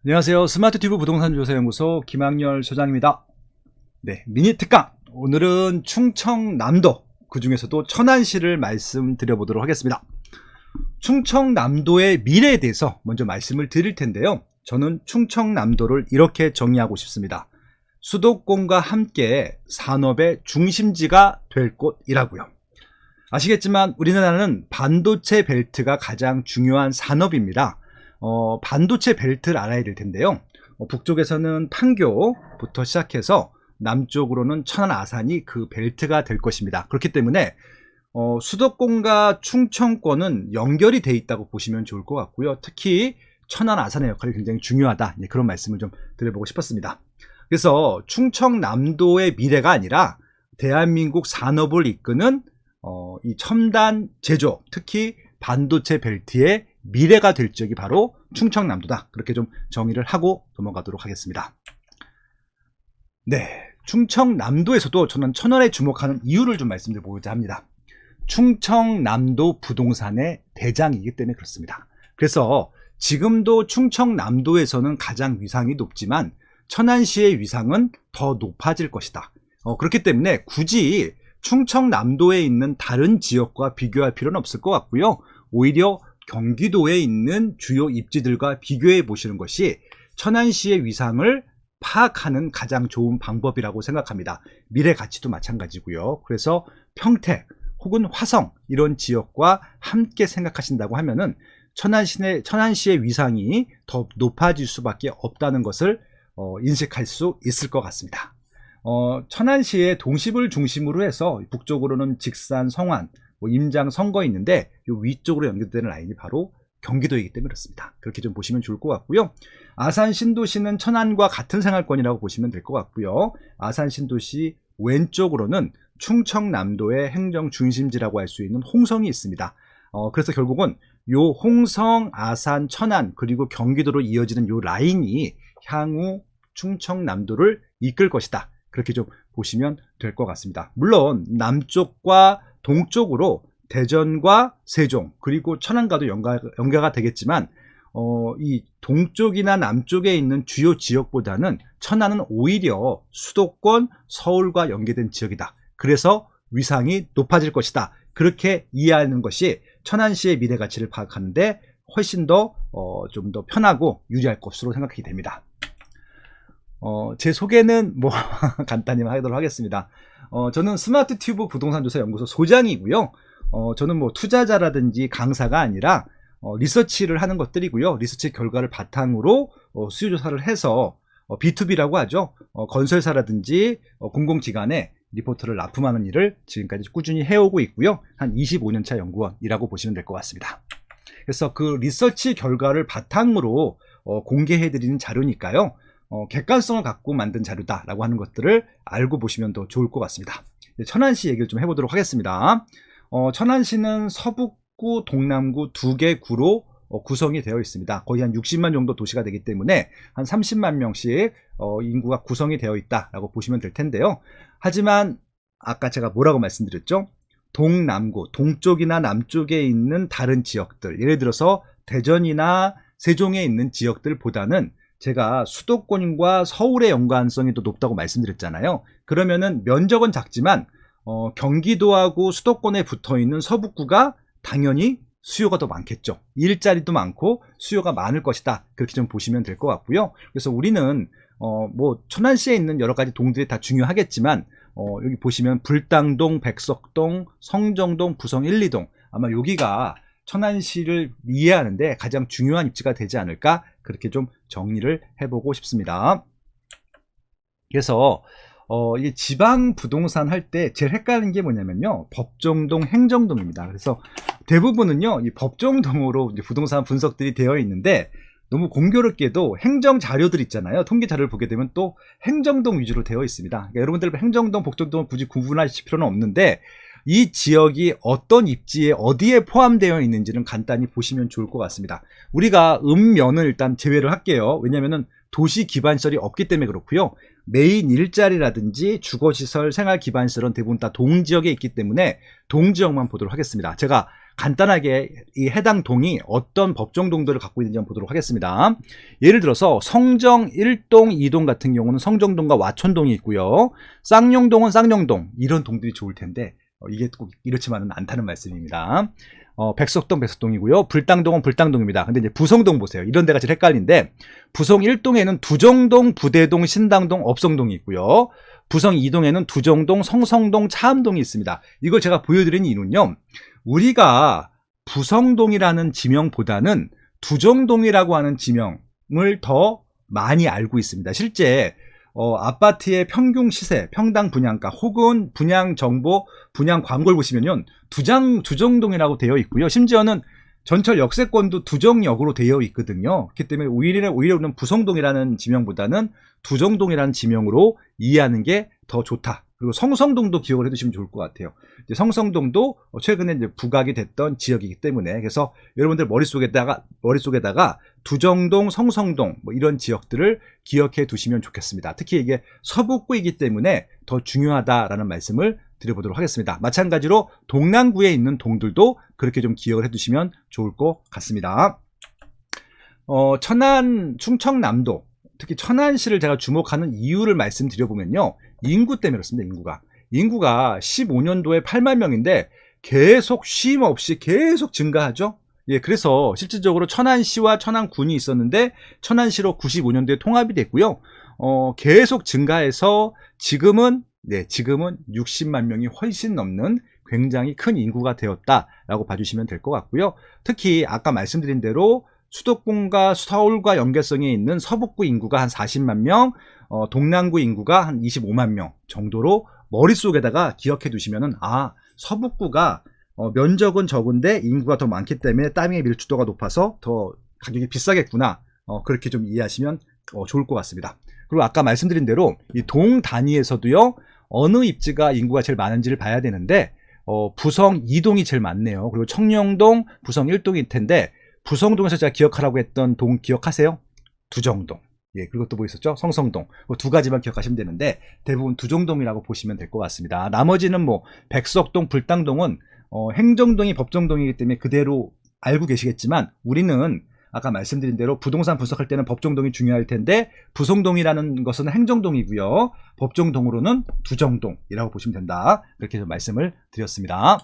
안녕하세요. 스마트튜브 부동산조사연구소 김학렬 소장입니다. 네, 미니 특강. 오늘은 충청남도, 그 중에서도 천안시를 말씀드려보도록 하겠습니다. 충청남도의 미래에 대해서 먼저 말씀을 드릴 텐데요. 저는 충청남도를 이렇게 정의하고 싶습니다. 수도권과 함께 산업의 중심지가 될 곳이라고요. 아시겠지만 우리나라는 반도체 벨트가 가장 중요한 산업입니다. 반도체 벨트를 알아야 될 텐데요. 북쪽에서는 판교부터 시작해서 남쪽으로는 천안, 아산이 그 벨트가 될 것입니다. 그렇기 때문에 수도권과 충청권은 연결이 돼 있다고 보시면 좋을 것 같고요. 특히 천안, 아산의 역할이 굉장히 중요하다. 그런 말씀을 좀 드려보고 싶었습니다. 그래서 충청남도의 미래가 아니라 대한민국 산업을 이끄는 이 첨단 제조, 특히 반도체 벨트의 미래가 될 지역이 바로 충청남도다. 그렇게 좀 정의를 하고 넘어가도록 하겠습니다. 네, 충청남도에서도 저는 천안에 주목하는 이유를 좀 말씀드려보고자 합니다. 충청남도 부동산의 대장이기 때문에 그렇습니다. 그래서 지금도 충청남도에서는 가장 위상이 높지만 천안시의 위상은 더 높아질 것이다. 그렇기 때문에 굳이 충청남도에 있는 다른 지역과 비교할 필요는 없을 것 같고요. 오히려 경기도에 있는 주요 입지들과 비교해 보시는 것이 천안시의 위상을 파악하는 가장 좋은 방법이라고 생각합니다. 미래 가치도 마찬가지고요. 그래서 평택 혹은 화성 이런 지역과 함께 생각하신다고 하면은 천안시의 위상이 더 높아질 수밖에 없다는 것을 인식할 수 있을 것 같습니다. 천안시의 동십을 중심으로 해서 북쪽으로는 직산, 성안, 임장, 선거 있는데 이 위쪽으로 연결되는 라인이 바로 경기도이기 때문에 그렇습니다. 그렇게 좀 보시면 좋을 것 같고요. 아산 신도시는 천안과 같은 생활권이라고 보시면 될 것 같고요. 아산 신도시 왼쪽으로는 충청남도의 행정 중심지라고 할 수 있는 홍성이 있습니다. 그래서 결국은 요 홍성, 아산, 천안 그리고 경기도로 이어지는 요 라인이 향후 충청남도를 이끌 것이다. 그렇게 좀 보시면 될 것 같습니다. 물론 남쪽과 동쪽으로 대전과 세종 그리고 천안과도 연계가 되겠지만 이 동쪽이나 남쪽에 있는 주요 지역보다는 천안은 오히려 수도권 서울과 연계된 지역이다. 그래서 위상이 높아질 것이다. 그렇게 이해하는 것이 천안시의 미래 가치를 파악하는데 훨씬 더 좀 더 편하고 유리할 것으로 생각이 됩니다. 제 소개는 뭐 간단히 하도록 하겠습니다. 저는 스마트튜브 부동산조사연구소 소장이고요. 저는 뭐 투자자라든지 강사가 아니라 리서치를 하는 것들이고요. 리서치 결과를 바탕으로 수요조사를 해서 B2B라고 하죠. 건설사라든지 공공기관에 리포트를 납품하는 일을 지금까지 꾸준히 해오고 있고요. 한 25년차 연구원이라고 보시면 될 것 같습니다. 그래서 그 리서치 결과를 바탕으로 공개해드리는 자료니까요. 객관성을 갖고 만든 자료다라고 하는 것들을 알고 보시면 더 좋을 것 같습니다. 천안시 얘기를 좀 해보도록 하겠습니다. 천안시는 서북구, 동남구 두 개 구로 구성이 되어 있습니다. 거의 한 60만 정도 도시가 되기 때문에 한 30만 명씩 인구가 구성이 되어 있다라고 보시면 될 텐데요. 하지만 아까 제가 뭐라고 말씀드렸죠? 동남구, 동쪽이나 남쪽에 있는 다른 지역들, 예를 들어서 대전이나 세종에 있는 지역들보다는 제가 수도권과 서울의 연관성이 더 높다고 말씀드렸잖아요. 그러면은 면적은 작지만 경기도하고 수도권에 붙어있는 서북구가 당연히 수요가 더 많겠죠. 일자리도 많고 수요가 많을 것이다. 그렇게 좀 보시면 될 것 같고요. 그래서 우리는 뭐 천안시에 있는 여러 가지 동들이 다 중요하겠지만 여기 보시면 불당동, 백석동, 성정동, 부성 1, 2동 아마 여기가 천안시를 이해하는데 가장 중요한 입지가 되지 않을까 그렇게 좀 정리를 해보고 싶습니다. 그래서 이 지방 부동산 할 때 제일 헷갈리는 게 뭐냐면요, 법정동, 행정동입니다. 그래서 대부분은요 이 법정동으로 이제 부동산 분석들이 되어 있는데 너무 공교롭게도 행정 자료들 있잖아요. 통계 자료를 보게 되면 또 행정동 위주로 되어 있습니다. 그러니까 여러분들 행정동, 복정동을 굳이 구분하실 필요는 없는데 이 지역이 어떤 입지에 어디에 포함되어 있는지는 간단히 보시면 좋을 것 같습니다. 우리가 읍면을 일단 제외를 할게요. 왜냐하면 도시 기반시설이 없기 때문에 그렇고요. 메인 일자리라든지 주거시설, 생활기반시설은 대부분 다 동지역에 있기 때문에 동지역만 보도록 하겠습니다. 제가 간단하게 이 해당 동이 어떤 법정동들을 갖고 있는지 한번 보도록 하겠습니다. 예를 들어서 성정 1동, 2동 같은 경우는 성정동과 와촌동이 있고요. 쌍용동은 쌍용동, 이런 동들이 좋을 텐데 이게 꼭 이렇지만은 않다는 말씀입니다. 백석동, 백석동이고요. 불당동은 불당동입니다. 근데 이제 부성동 보세요. 이런 데가 제일 헷갈린데, 부성 1동에는 두정동, 부대동, 신당동, 업성동이 있고요. 부성 2동에는 두정동, 성성동, 차암동이 있습니다. 이걸 제가 보여드린 이유는요, 우리가 부성동이라는 지명보다는 두정동이라고 하는 지명을 더 많이 알고 있습니다. 실제 아파트의 평균 시세, 평당 분양가 혹은 분양 정보, 분양 광고를 보시면요, 두정동이라고 되어 있고요. 심지어는 전철 역세권도 두정역으로 되어 있거든요. 그렇기 때문에 오히려 우리는 부성동이라는 지명보다는 두정동이라는 지명으로 이해하는 게 더 좋다. 그리고 성성동도 기억을 해두시면 좋을 것 같아요. 이제 성성동도 최근에 이제 부각이 됐던 지역이기 때문에, 그래서 여러분들 머릿속에다가 두정동, 성성동 뭐 이런 지역들을 기억해 두시면 좋겠습니다. 특히 이게 서북구이기 때문에 더 중요하다라는 말씀을 드려보도록 하겠습니다. 마찬가지로 동남구에 있는 동들도 그렇게 좀 기억을 해두시면 좋을 것 같습니다. 천안, 충청남도, 특히 천안시를 제가 주목하는 이유를 말씀드려보면요, 인구 때문에 그렇습니다. 인구가 15년도에 8만 명인데 계속 쉼 없이 계속 증가하죠. 예, 그래서 실질적으로 천안시와 천안군이 있었는데 천안시로 95년도에 통합이 됐고요. 계속 증가해서 지금은 60만 명이 훨씬 넘는 굉장히 큰 인구가 되었다라고 봐주시면 될 것 같고요. 특히 아까 말씀드린 대로 수도권과 서울과 연계성이 있는 서북구 인구가 한 40만 명, 동남구 인구가 한 25만 명 정도로 머릿속에다가 기억해 두시면은, 서북구가 면적은 적은데 인구가 더 많기 때문에 땅의 밀집도가 높아서 더 가격이 비싸겠구나, 그렇게 좀 이해하시면 좋을 것 같습니다. 그리고 아까 말씀드린 대로 이 동 단위에서도요, 어느 입지가 인구가 제일 많은지를 봐야 되는데 부성 2동이 제일 많네요. 그리고 청량동, 부성 1동일 텐데, 부성동에서 제가 기억하라고 했던 동 기억하세요? 두정동. 예, 그리고 또 뭐 있었죠? 성성동. 두 가지만 기억하시면 되는데 대부분 두정동이라고 보시면 될 것 같습니다. 나머지는 뭐 백석동, 불당동은 행정동이 법정동이기 때문에 그대로 알고 계시겠지만, 우리는 아까 말씀드린 대로 부동산 분석할 때는 법정동이 중요할 텐데 부성동이라는 것은 행정동이고요. 법정동으로는 두정동이라고 보시면 된다. 이렇게 좀 말씀을 드렸습니다.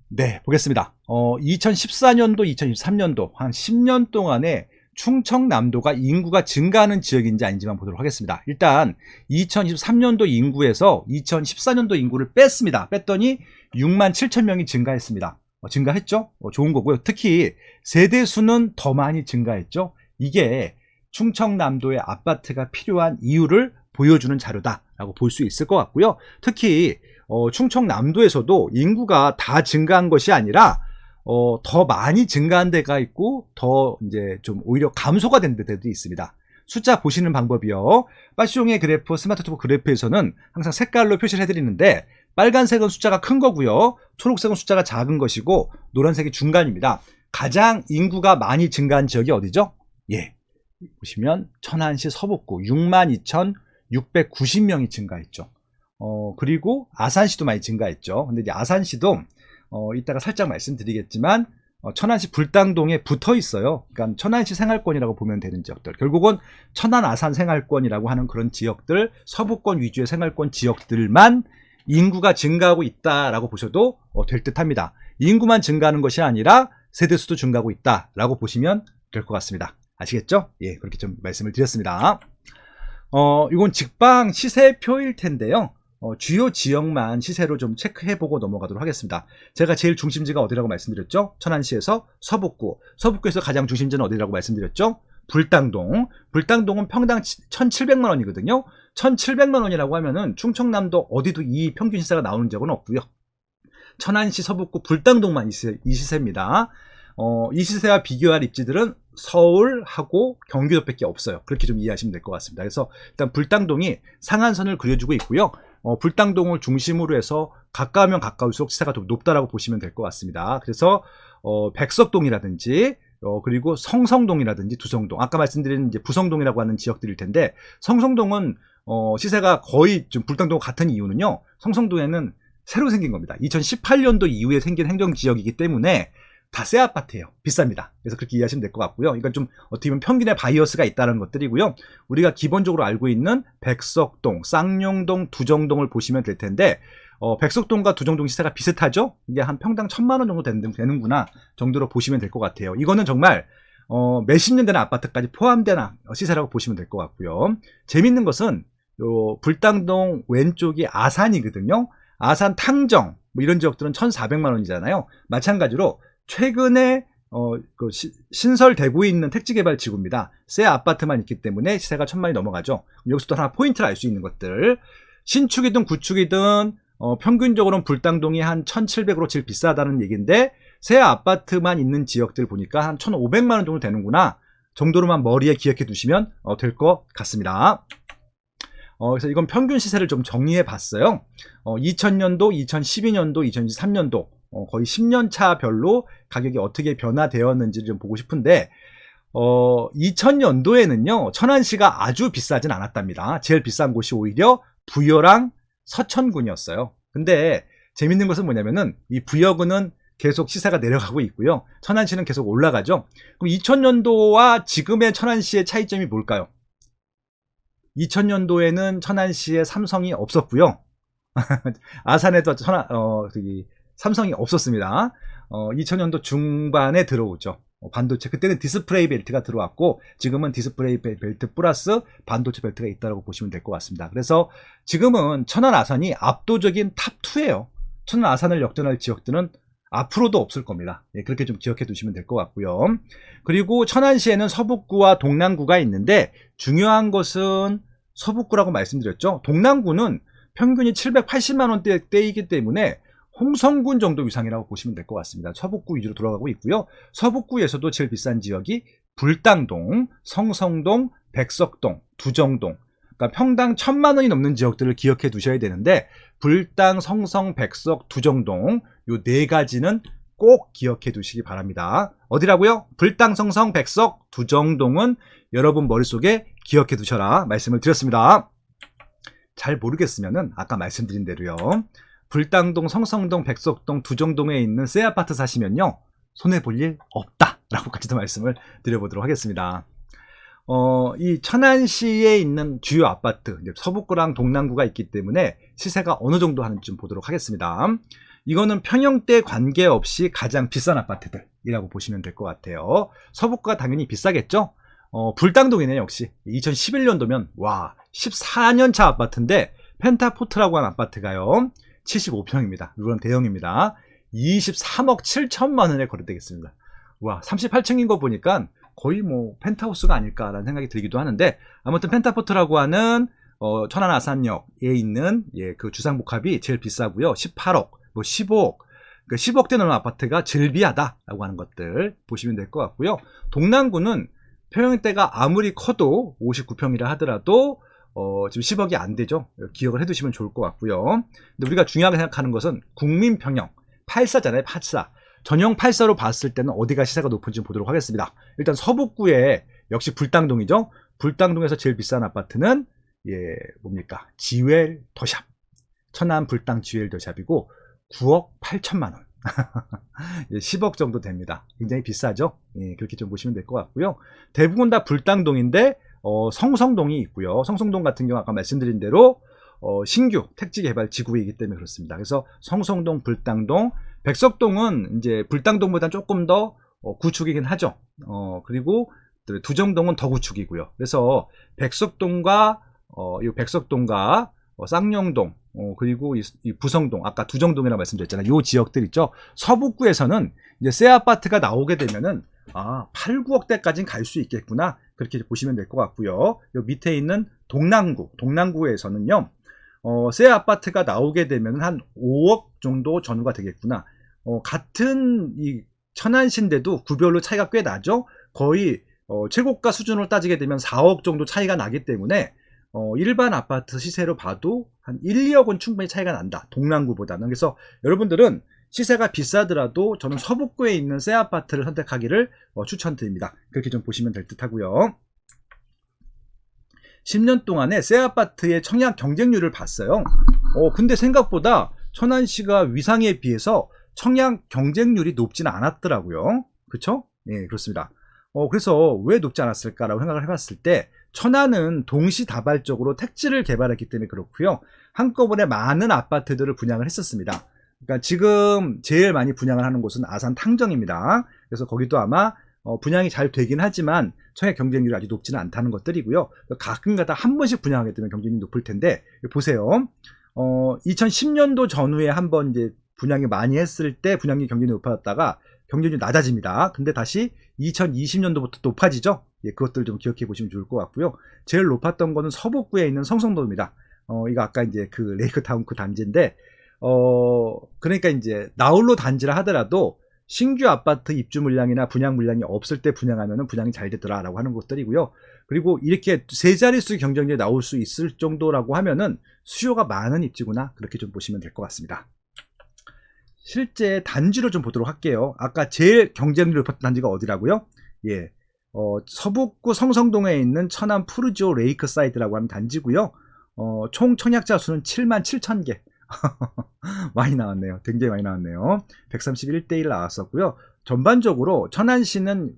네, 보겠습니다. 2014년도, 2023년도 한 10년 동안에 충청남도가 인구가 증가하는 지역인지 아닌지만 보도록 하겠습니다. 일단 2023년도 인구에서 2014년도 인구를 뺐습니다. 뺐더니 6만 7천 명이 증가했습니다. 증가했죠? 좋은 거고요. 특히 세대수는 더 많이 증가했죠. 이게 충청남도의 아파트가 필요한 이유를 보여주는 자료다라고 볼 수 있을 것 같고요. 특히 충청남도에서도 인구가 다 증가한 것이 아니라 더 많이 증가한 데가 있고 더 이제 좀 오히려 감소가 된 데도 있습니다. 숫자 보시는 방법이요. 빠시용의 그래프, 스마트투브 그래프에서는 항상 색깔로 표시를 해드리는데, 빨간색은 숫자가 큰 거고요. 초록색은 숫자가 작은 것이고 노란색이 중간입니다. 가장 인구가 많이 증가한 지역이 어디죠? 예, 보시면 천안시 서북구 62,690명이 증가했죠. 그리고 아산시도 많이 증가했죠. 근데 이제 아산시도 이따가 살짝 말씀드리겠지만 천안시 불당동에 붙어 있어요. 그러니까 천안시 생활권이라고 보면 되는 지역들, 결국은 천안 아산 생활권이라고 하는 그런 지역들, 서부권 위주의 생활권 지역들만 인구가 증가하고 있다라고 보셔도 될 듯합니다. 인구만 증가하는 것이 아니라 세대수도 증가하고 있다라고 보시면 될 것 같습니다. 아시겠죠? 예, 그렇게 좀 말씀을 드렸습니다. 이건 직방 시세표일 텐데요. 주요 지역만 시세로 좀 체크해보고 넘어가도록 하겠습니다. 제가 제일 중심지가 어디라고 말씀드렸죠? 천안시에서 서북구, 서북구에서 가장 중심지는 어디라고 말씀드렸죠? 불당동. 불당동은 평당 1,700만 원이거든요. 1,700만 원이라고 하면은 충청남도 어디도 이 평균 시세가 나오는 적은 없고요. 천안시 서북구 불당동만 이 시세입니다. 이 시세와 비교할 입지들은 서울하고 경기도밖에 없어요. 그렇게 좀 이해하시면 될 것 같습니다. 그래서 일단 불당동이 상한선을 그려주고 있고요. 불당동을 중심으로 해서 가까우면 가까울수록 시세가 좀 높다라고 보시면 될 것 같습니다. 그래서 백석동이라든지 그리고 성성동이라든지 두성동, 아까 말씀드린 이제 부성동이라고 하는 지역들일 텐데, 성성동은 시세가 거의 좀 불당동과 같은 이유는요, 성성동에는 새로 생긴 겁니다. 2018년도 이후에 생긴 행정지역이기 때문에 다 새 아파트예요. 비쌉니다. 그래서 그렇게 이해하시면 될 것 같고요. 이건 좀 어떻게 보면 평균의 바이어스가 있다는 것들이고요. 우리가 기본적으로 알고 있는 백석동, 쌍용동, 두정동을 보시면 될 텐데 백석동과 두정동 시세가 비슷하죠? 이게 한 평당 1,000만 원 정도 되는구나 정도로 보시면 될 것 같아요. 이거는 정말 몇십 년 되는 아파트까지 포함된 시세라고 보시면 될 것 같고요. 재밌는 것은 요 불당동 왼쪽이 아산이거든요. 아산 탕정 뭐 이런 지역들은 1,400만 원이잖아요. 마찬가지로 최근에 신설되고 있는 택지개발지구입니다. 새 아파트만 있기 때문에 시세가 1,000만이 넘어가죠. 여기서 또 하나 포인트를 알 수 있는 것들, 신축이든 구축이든 평균적으로는 불당동이 한 1,700으로 제일 비싸다는 얘기인데 새 아파트만 있는 지역들 보니까 한 1,500만 원 정도 되는구나 정도로만 머리에 기억해 두시면 될 것 같습니다. 그래서 이건 평균 시세를 좀 정리해 봤어요. 2000년도, 2012년도, 2023년도 거의 10년 차별로 가격이 어떻게 변화되었는지를 좀 보고 싶은데 2000년도에는요 천안시가 아주 비싸진 않았답니다. 제일 비싼 곳이 오히려 부여랑 서천군이었어요. 근데 재밌는 것은 뭐냐면은 이 부여군은 계속 시세가 내려가고 있고요. 천안시는 계속 올라가죠. 그럼 2000년도와 지금의 천안시의 차이점이 뭘까요? 2000년도에는 천안시에 삼성이 없었고요. 아산에도 삼성이 없었습니다. 2000년도 중반에 들어오죠. 반도체. 그때는 디스플레이 벨트가 들어왔고 지금은 디스플레이 벨트 플러스 반도체 벨트가 있다고 보시면 될 것 같습니다. 그래서 지금은 천안 아산이 압도적인 탑2예요. 천안 아산을 역전할 지역들은 앞으로도 없을 겁니다. 예, 그렇게 좀 기억해 두시면 될 것 같고요. 그리고 천안시에는 서북구와 동남구가 있는데 중요한 것은 서북구라고 말씀드렸죠. 동남구는 평균이 780만 원대이기 때문에 홍성군 정도 위상이라고 보시면 될 것 같습니다. 서북구 위주로 돌아가고 있고요. 서북구에서도 제일 비싼 지역이 불당동, 성성동, 백석동, 두정동. 그러니까 평당 1,000만 원이 넘는 지역들을 기억해 두셔야 되는데 불당, 성성, 백석, 두정동 요 네 가지는 꼭 기억해 두시기 바랍니다. 어디라고요? 불당, 성성, 백석, 두정동은 여러분 머릿속에 기억해 두셔라 말씀을 드렸습니다. 잘 모르겠으면은 아까 말씀드린 대로요. 불당동, 성성동, 백석동, 두정동에 있는 새 아파트 사시면요 손해볼 일 없다 라고까지도 말씀을 드려보도록 하겠습니다. 이 천안시에 있는 주요 아파트 서북구랑 동남구가 있기 때문에 시세가 어느 정도 하는지 좀 보도록 하겠습니다. 이거는 평형대 관계없이 가장 비싼 아파트들이라고 보시면 될 것 같아요. 서북구가 당연히 비싸겠죠. 불당동이네요. 역시 2011년도면 와 14년차 아파트인데 펜타포트라고 하는 아파트가요 75평입니다. 이건 대형입니다. 23억 7천만 원에 거래되겠습니다. 와 38층인 거 보니까 거의 뭐 펜트하우스가 아닐까라는 생각이 들기도 하는데 아무튼 펜타포트라고 하는 천안 아산역에 있는 그 주상복합이 제일 비싸고요. 18억, 뭐 15억, 그 10억대 넘는 아파트가 즐비하다라고 하는 것들 보시면 될 것 같고요. 동남구는 평형대가 아무리 커도 59평이라 하더라도 지금 10억이 안 되죠. 기억을 해두시면 좋을 것 같고요. 근데 우리가 중요하게 생각하는 것은 국민평형 84잖아요. 84. 전형 84로 봤을 때는 어디가 시세가 높은지 보도록 하겠습니다. 일단 서북구에 역시 불당동이죠. 불당동에서 제일 비싼 아파트는 뭡니까? 지웰 더샵. 천안 불당 지웰 더샵이고 9억 8천만 원. 10억 정도 됩니다. 굉장히 비싸죠. 그렇게 좀 보시면 될 것 같고요. 대부분 다 불당동인데 성성동이 있고요. 성성동 같은 경우 아까 말씀드린 대로 신규 택지개발 지구이기 때문에 그렇습니다. 그래서 성성동, 불당동, 백석동은 이제 불당동보다 조금 더 구축이긴 하죠. 그리고 두정동은 더 구축이고요. 그래서 백석동과 쌍용동, 그리고 이 부성동, 아까 두정동이라고 말씀드렸잖아요. 이 지역들 있죠. 서북구에서는 이제 새 아파트가 나오게 되면은 8, 9억대까지는 갈 수 있겠구나. 그렇게 보시면 될 것 같고요. 요 밑에 있는 동남구에서는요. 새 아파트가 나오게 되면 한 5억 정도 전후가 되겠구나. 같은 이 천안시인데도 구별로 차이가 꽤 나죠. 거의 최고가 수준으로 따지게 되면 4억 정도 차이가 나기 때문에 일반 아파트 시세로 봐도 한 1, 2억은 충분히 차이가 난다. 동남구보다는. 그래서 여러분들은 시세가 비싸더라도 저는 서북구에 있는 새 아파트를 선택하기를 추천드립니다. 그렇게 좀 보시면 될 듯 하고요. 10년 동안에 새 아파트의 청약 경쟁률을 봤어요. 근데 생각보다 천안시가 위상에 비해서 청약 경쟁률이 높지는 않았더라고요. 그렇죠? 예, 그렇습니다. 그래서 왜 높지 않았을까라고 생각을 해봤을 때 천안은 동시다발적으로 택지를 개발했기 때문에 그렇고요. 한꺼번에 많은 아파트들을 분양을 했었습니다. 그러니까 지금 제일 많이 분양을 하는 곳은 아산 탕정입니다. 그래서 거기도 아마 분양이 잘 되긴 하지만 청약 경쟁률이 아주 높지는 않다는 것들이고요. 가끔가다 한 번씩 분양하게 되면 경쟁률이 높을 텐데 보세요. 2010년도 전후에 한번 이제 분양이 많이 했을 때 분양률 경쟁률이 높아졌다가 경쟁률이 낮아집니다. 근데 다시 2020년도부터 높아지죠. 예, 그것들 좀 기억해 보시면 좋을 것 같고요. 제일 높았던 거는 서북구에 있는 성성동입니다. 이거 아까 이제 그 레이크타운 그 단지인데, 그러니까 이제 나홀로 단지라 하더라도 신규 아파트 입주 물량이나 분양 물량이 없을 때 분양하면은 분양이 잘 되더라라고 하는 것들이고요. 그리고 이렇게 세 자릿수 경쟁률이 나올 수 있을 정도라고 하면은 수요가 많은 입지구나, 그렇게 좀 보시면 될 것 같습니다. 실제 단지를 좀 보도록 할게요. 아까 제일 경쟁률이 높았던 단지가 어디라고요? 예, 서북구 성성동에 있는 천안 푸르지오 레이크사이드라고 하는 단지고요. 총 청약자 수는 77,000개. 많이 나왔네요. 굉장히 많이 나왔네요. 131대 1 나왔었고요. 전반적으로 천안시는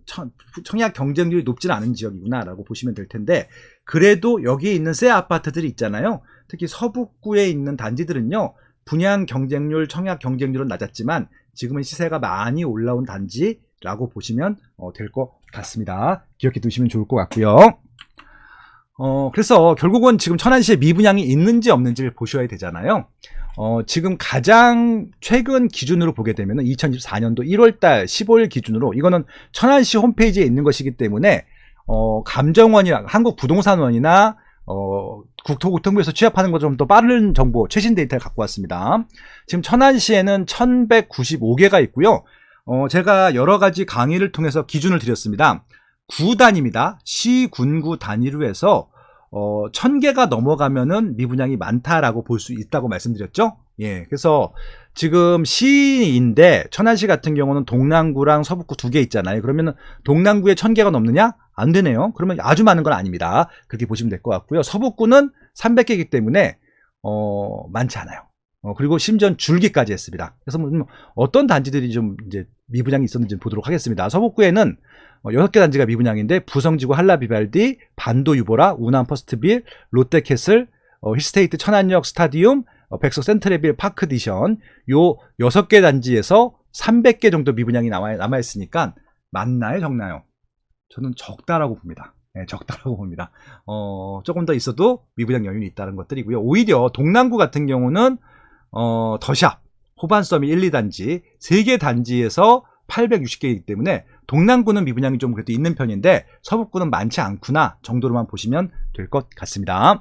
청약 경쟁률이 높지는 않은 지역이구나 라고 보시면 될 텐데, 그래도 여기에 있는 새 아파트들이 있잖아요. 특히 서북구에 있는 단지들은요, 분양 경쟁률, 청약 경쟁률은 낮았지만 지금은 시세가 많이 올라온 단지라고 보시면 될 것 같습니다. 기억해 두시면 좋을 것 같고요. 그래서 결국은 지금 천안시에 미분양이 있는지 없는지를 보셔야 되잖아요. 지금 가장 최근 기준으로 보게 되면 2024년도 1월달 15일 기준으로, 이거는 천안시 홈페이지에 있는 것이기 때문에 감정원이나 한국부동산원이나 국토교통부에서 취합하는 것 좀 더 빠른 정보, 최신 데이터를 갖고 왔습니다. 지금 천안시에는 1195개가 있고요. 제가 여러 가지 강의를 통해서 기준을 드렸습니다. 구 단위입니다. 시, 군구 단위로 해서 1000개가 넘어가면은 미분양이 많다라고 볼 수 있다고 말씀드렸죠. 예, 그래서 지금 시인데 천안시 같은 경우는 동남구랑 서북구 2개 있잖아요. 그러면은 동남구에 1000개가 넘느냐? 안 되네요. 그러면 아주 많은 건 아닙니다. 그렇게 보시면 될 것 같고요. 서북구는 300개이기 때문에 많지 않아요. 그리고 심지어 줄기까지 했습니다. 그래서 뭐 어떤 단지들이 좀 이제 미분양이 있었는지 보도록 하겠습니다. 서북구에는 6개 단지가 미분양인데, 부성지구 한라비발디, 반도 유보라, 우남 퍼스트빌, 롯데캐슬, 힐스테이트 천안역 스타디움, 백석 센트레빌 파크디션, 요 6개 단지에서 300개 정도 미분양이 남아있으니까 많나요, 적나요? 저는 적다라고 봅니다. 네, 적다라고 봅니다. 조금 더 있어도 미분양 여유는 있다는 것들이고요. 오히려 동남구 같은 경우는 더샵, 호반섬이 1, 2단지, 3개 단지에서 860개이기 때문에 동남구는 미분양이 좀 그래도 있는 편인데 서북구는 많지 않구나 정도로만 보시면 될 것 같습니다.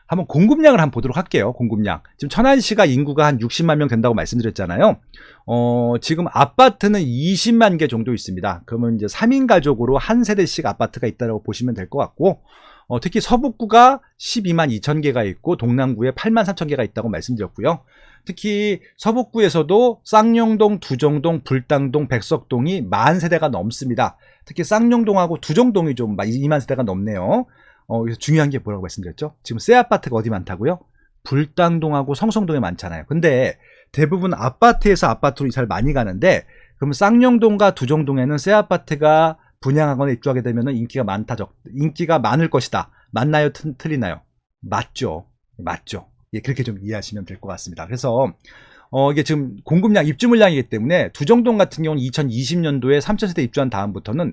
한번 공급량을 한번 보도록 할게요. 공급량. 지금 천안시가 인구가 한 60만 명 된다고 말씀드렸잖아요. 지금 아파트는 20만 개 정도 있습니다. 그러면 이제 3인 가족으로 한 세대씩 아파트가 있다고 보시면 될 것 같고, 특히 서북구가 12만 2천 개가 있고 동남구에 8만 3천 개가 있다고 말씀드렸고요. 특히 서북구에서도 쌍용동, 두정동, 불당동, 백석동이 10,000세대가 넘습니다. 특히 쌍용동하고 두정동이 좀 2만 세대가 넘네요. 그래서 중요한 게 뭐라고 말씀드렸죠? 지금 새 아파트가 어디 많다고요? 불당동하고 성성동에 많잖아요. 근데 대부분 아파트에서 아파트로 이사를 많이 가는데, 그럼 쌍용동과 두정동에는 새 아파트가 분양하거나 입주하게 되면 인기가 인기가 많을 것이다. 맞나요? 틀리나요? 맞죠. 맞죠. 예, 그렇게 좀 이해하시면 될 것 같습니다. 그래서 이게 지금 공급량, 입주 물량이기 때문에 두정동 같은 경우는 2020년도에 3,000세대 입주한 다음부터는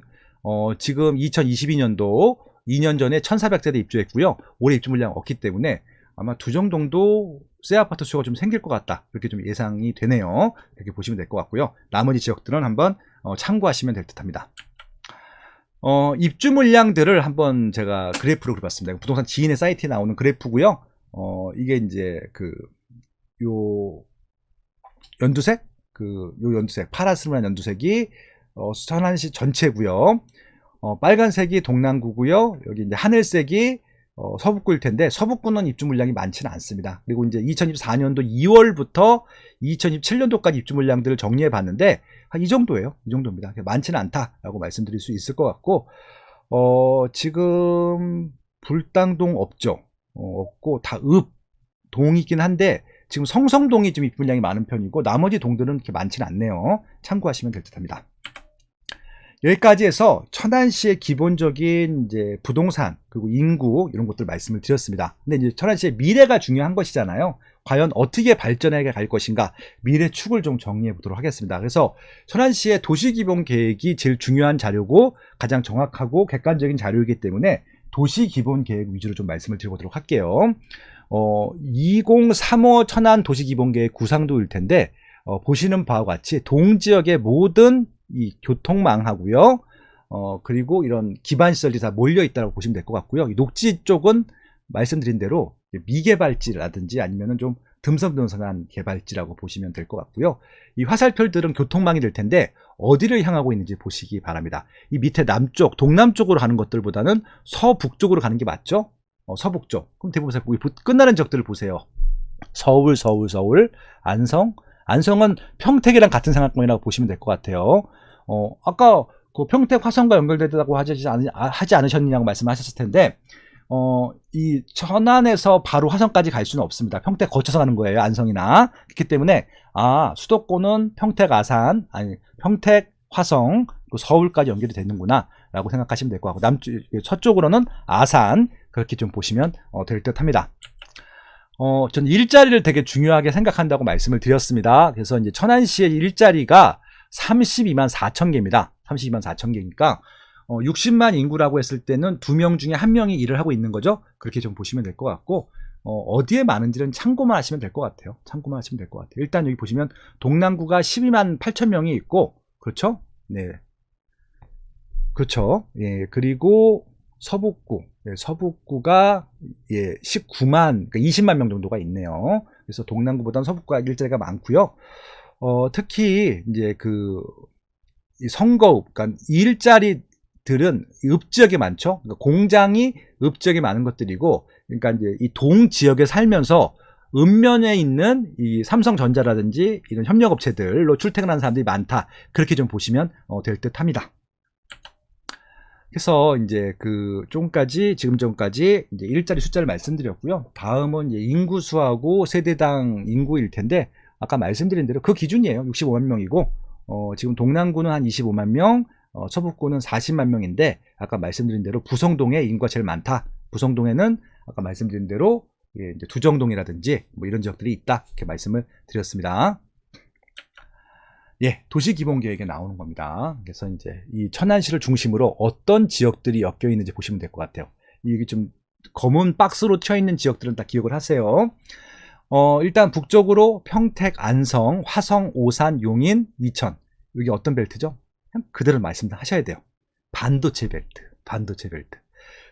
지금 2022년도 2년 전에 1,400세대 입주했고요. 올해 입주 물량 없기 때문에 아마 두정동도 새 아파트 수요가 좀 생길 것 같다. 그렇게 좀 예상이 되네요. 이렇게 보시면 될 것 같고요. 나머지 지역들은 한번 참고하시면 될 듯합니다. 입주 물량들을 한번 제가 그래프로 그려봤습니다. 부동산 지인의 사이트에 나오는 그래프고요. 이게 이제 요 연두색, 요 연두색, 파라스름한 연두색이 천안시 전체고요. 빨간색이 동남구고요. 여기 이제 하늘색이 서북구일 텐데, 서북구는 입주 물량이 많지는 않습니다. 그리고 이제 2024년도 2월부터 2027년도까지 입주 물량들을 정리해 봤는데 한 이 정도예요. 이 정도입니다. 많지는 않다라고 말씀드릴 수 있을 것 같고, 지금 불당동 없죠. 없고 다 동이긴 한데 지금 성성동이 좀 입분량이 많은 편이고 나머지 동들은 그렇게 많지는 않네요. 참고하시면 될 듯합니다. 여기까지 해서 천안시의 기본적인 이제 부동산 그리고 인구 이런 것들 말씀을 드렸습니다. 근데 이제 천안시의 미래가 중요한 것이잖아요. 과연 어떻게 발전해 갈 것인가 미래 축을 좀 정리해 보도록 하겠습니다. 그래서 천안시의 도시기본계획이 제일 중요한 자료고 가장 정확하고 객관적인 자료이기 때문에 도시기본계획 위주로 좀 말씀을 드려보도록 할게요. 2035 천안 도시기본계획 구상도일 텐데 보시는 바와 같이 동지역의 모든 이 교통망하고요. 그리고 이런 기반시설이 다 몰려있다고 보시면 될 것 같고요. 이 녹지 쪽은 말씀드린 대로 미개발지라든지 아니면은 좀 듬성듬성한 개발지라고 보시면 될 것 같고요. 이 화살표들은 교통망이 될 텐데 어디를 향하고 있는지 보시기 바랍니다. 이 밑에 남쪽, 동남쪽으로 가는 것들보다는 서북쪽으로 가는 게 맞죠? 서북쪽. 그럼 대부분 끝나는 지역들을 보세요. 서울, 안성. 안성은 평택이랑 같은 상황권이라고 보시면 될 것 같아요. 아까 그 평택 화성과 연결되다고 하지 않으셨느냐고 말씀하셨을 텐데, 이 천안에서 바로 화성까지 갈 수는 없습니다. 평택 거쳐서 가는 거예요, 안성이나. 그렇기 때문에, 수도권은 평택 아산, 아니, 평택 화성, 서울까지 연결이 되는구나, 라고 생각하시면 될 것 같고, 서쪽으로는 아산, 그렇게 좀 보시면 될 듯 합니다. 전 일자리를 되게 중요하게 생각한다고 말씀을 드렸습니다. 그래서 이제 천안시의 일자리가 32만 4천 개입니다. 32만 4천 개니까 60만 인구라고 했을 때는 2명 중에 1명이 일을 하고 있는 거죠. 그렇게 좀 보시면 될 것 같고 어디에 많은지는 참고만 하시면 될 것 같아요. 참고만 하시면 될 것 같아요. 일단 여기 보시면 동남구가 12만 8천 명이 있고 그렇죠? 네, 그렇죠. 예, 그리고 서북구, 서북구가 19만, 그러니까 20만 명 정도가 있네요. 그래서 동남구보다는 서북구가 일자리가 많고요. 특히 이제 이 선거읍, 그러니까 일자리들은 읍지역에 많죠. 그러니까 공장이 읍지역에 많은 것들이고, 그러니까 이제 이 동 지역에 살면서 읍면에 있는 이 삼성전자라든지 이런 협력업체들로 출퇴근하는 사람들이 많다. 그렇게 좀 보시면 될 듯합니다. 그래서 이제 지금 전까지 이제 일자리 숫자를 말씀드렸고요. 다음은 이제 인구수하고 세대당 인구일 텐데, 아까 말씀드린 대로 그 기준이에요. 65만 명이고, 지금 동남구는 한 25만 명, 서북구는 40만 명인데, 아까 말씀드린 대로 부성동에 인구가 제일 많다. 부성동에는 아까 말씀드린 대로 이제 두정동이라든지 뭐 이런 지역들이 있다. 이렇게 말씀을 드렸습니다. 예, 도시기본계획에 나오는 겁니다. 그래서 이제 이 천안시를 중심으로 어떤 지역들이 엮여 있는지 보시면 될 것 같아요. 이게 좀 검은 박스로 쳐 있는 지역들은 다 기억을 하세요. 일단 북쪽으로 평택, 안성, 화성, 오산, 용인, 이천. 여기 어떤 벨트죠? 그냥 그대로 말씀하셔야 돼요. 반도체 벨트.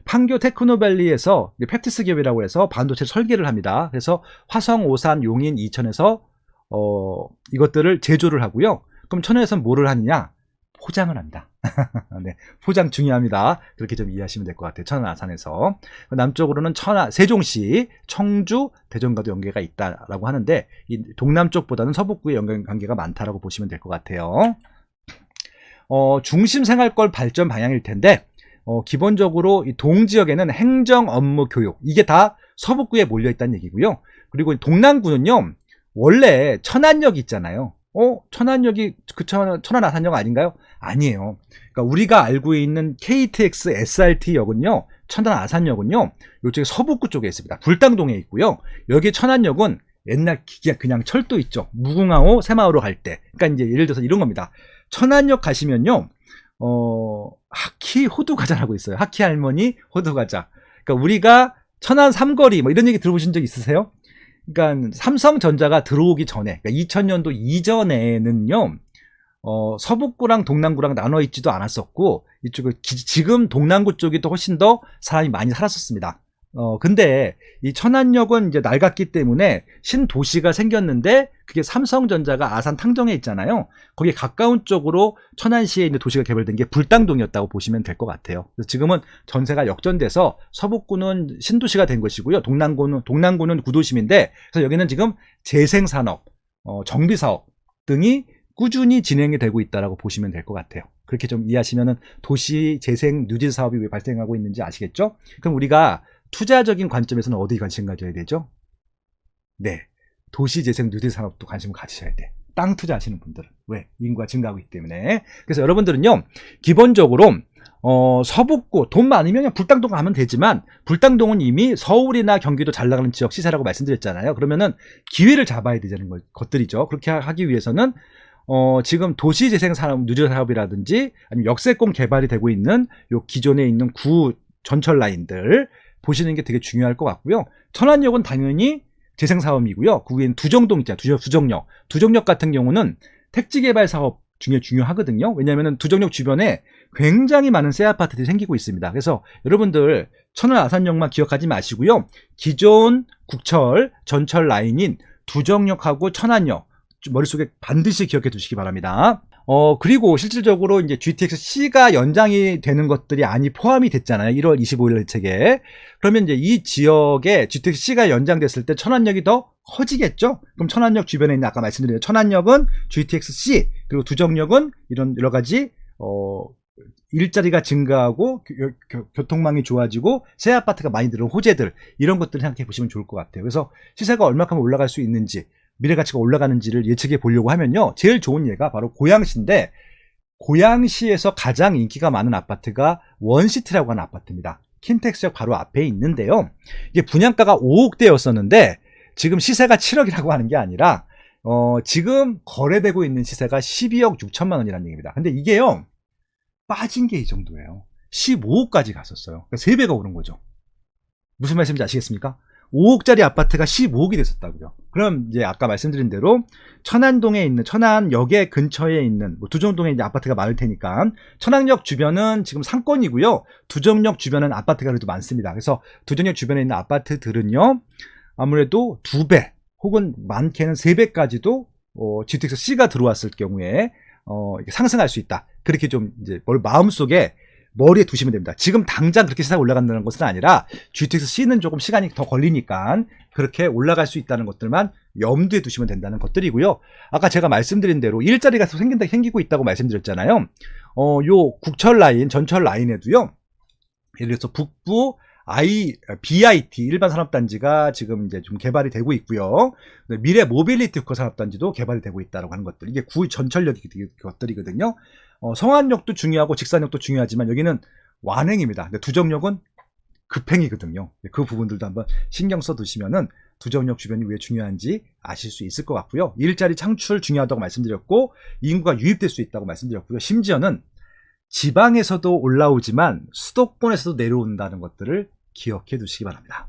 판교 테크노밸리에서 펩티스 기업이라고 해서 반도체 설계를 합니다. 그래서 화성, 오산, 용인, 이천에서 이것들을 제조를 하고요. 그럼 천안에서는 뭐를 하느냐? 포장을 합니다. 네, 포장 중요합니다. 그렇게 좀 이해하시면 될 것 같아요. 천안 아산에서. 남쪽으로는 세종시, 청주, 대전과도 연계가 있다라고 하는데 이 동남쪽보다는 서북구에 연결 관계가 많다라고 보시면 될 것 같아요. 중심 생활권 발전 방향일 텐데 기본적으로 이 동지역에는 행정, 업무, 교육 이게 다 서북구에 몰려 있다는 얘기고요. 그리고 동남구는요. 원래 천안역 있잖아요. 천안역이 천안 아산역 아닌가요? 아니에요. 그러니까 우리가 알고 있는 KTX SRT역은요. 천안 아산역은요. 이쪽에 서북구 쪽에 있습니다. 불당동에 있고요. 여기 천안역은 옛날 그냥 철도 있죠. 무궁화호 새마을로 갈 때. 그러니까 이제 예를 들어서 이런 겁니다. 천안역 가시면요. 하키 호두과자라고 있어요. 하키 할머니 호두과자. 그러니까 우리가 천안 삼거리 뭐 이런 얘기 들어보신 적 있으세요? 그러니까 삼성전자가 들어오기 전에, 그러니까 2000년도 이전에는요, 서북구랑 동남구랑 나눠 있지도 않았었고, 이쪽은 지금 동남구 쪽이 또 훨씬 더 사람이 많이 살았었습니다. 근데 이 천안역은 이제 낡았기 때문에 신도시가 생겼는데 그게 삼성전자가 아산 탕정에 있잖아요. 거기에 가까운 쪽으로 천안시에 있는 도시가 개발된 게 불당동이었다고 보시면 될 것 같아요. 그래서 지금은 전세가 역전돼서 서북구는 신도시가 된 것이고요. 동남구는 구도심인데 그래서 여기는 지금 재생산업, 정비사업 등이 꾸준히 진행이 되고 있다고 보시면 될 것 같아요. 그렇게 좀 이해하시면 도시 재생 누진 사업이 왜 발생하고 있는지 아시겠죠? 그럼 우리가 투자적인 관점에서는 어디 관심 가져야 되죠? 네, 도시재생 뉴딜 산업도 관심을 가지셔야 돼. 땅 투자하시는 분들은. 왜? 인구가 증가하고 있기 때문에. 그래서 여러분들은요, 기본적으로 서북구 돈 많으면 그냥 불당동 가면 되지만, 불당동은 이미 서울이나 경기도 잘 나가는 지역 시세라고 말씀드렸잖아요. 그러면은 기회를 잡아야 되는 것들이죠. 그렇게 하기 위해서는 지금 도시재생 산업, 뉴딜 사업이라든지 아니면 역세권 개발이 되고 있는 요 기존에 있는 구 전철 라인들 보시는 게 되게 중요할 것 같고요. 천안역은 당연히 재생 사업이고요. 거기엔 두정동 있잖아요. 두정역. 두정역 같은 경우는 택지 개발 사업 중에 중요하거든요. 왜냐하면 두정역 주변에 굉장히 많은 새 아파트들이 생기고 있습니다. 그래서 여러분들 천안 아산역만 기억하지 마시고요. 기존 국철 전철 라인인 두정역하고 천안역 머릿속에 반드시 기억해 두시기 바랍니다. 그리고 실질적으로 이제 GTX-C가 연장이 되는 것들이 아니 포함이 됐잖아요. 1월 25일 대책에. 그러면 이제 이 지역에 GTX-C가 연장됐을 때 천안역이 더 커지겠죠? 그럼 천안역 주변에 있는 아까 말씀드린 천안역은 GTX-C, 그리고 두정역은 이런 여러 가지, 일자리가 증가하고 교통망이 좋아지고 새 아파트가 많이 들어온 호재들, 이런 것들을 생각해 보시면 좋을 것 같아요. 그래서 시세가 얼마큼 올라갈 수 있는지, 미래가치가 올라가는지를 예측해 보려고 하면요, 제일 좋은 예가 바로 고양시인데, 고양시에서 가장 인기가 많은 아파트가 원시티라고 하는 아파트입니다. 킨텍스역 바로 앞에 있는데요, 이게 분양가가 5억대였었는데 지금 시세가 7억이라고 하는 게 아니라 지금 거래되고 있는 시세가 12억 6천만 원이라는 얘기입니다. 근데 이게요, 빠진 게 이 정도예요. 15억까지 갔었어요. 그러니까 3배가 오른 거죠. 무슨 말씀인지 아시겠습니까? 5억짜리 아파트가 15억이 됐었다고요. 그럼 이제 아까 말씀드린 대로 천안동에 있는, 천안역의 근처에 있는 두정동에 이제 아파트가 많을 테니까 천안역 주변은 지금 상권이고요. 두정역 주변은 아파트가 그래도 많습니다. 그래서 두정역 주변에 있는 아파트들은요, 아무래도 2배 혹은 많게는 3배까지도 GTX-C가 들어왔을 경우에 상승할 수 있다. 그렇게 좀 이제 마음속에 머리에 두시면 됩니다. 지금 당장 그렇게 시세가 올라간다는 것은 아니라 GTX-C는 조금 시간이 더 걸리니까 그렇게 올라갈 수 있다는 것들만 염두에 두시면 된다는 것들이고요. 아까 제가 말씀드린 대로 일자리가 생기고 있다고 말씀드렸잖아요. 요 국철 라인, 전철 라인에도요, 예를 들어서 북부 BIT 일반 산업단지가 지금 이제 좀 개발이 되고 있고요. 미래 모빌리티 코 산업단지도 개발이 되고 있다고 하는 것들, 이게 구 전철역 것들이거든요. 성안역도 중요하고 직산역도 중요하지만 여기는 완행입니다. 두정역은 급행이거든요. 그 부분들도 한번 신경 써 두시면은 두정역 주변이 왜 중요한지 아실 수 있을 것 같고요. 일자리 창출 중요하다고 말씀드렸고, 인구가 유입될 수 있다고 말씀드렸고요. 심지어는 지방에서도 올라오지만 수도권에서도 내려온다는 것들을 기억해 두시기 바랍니다.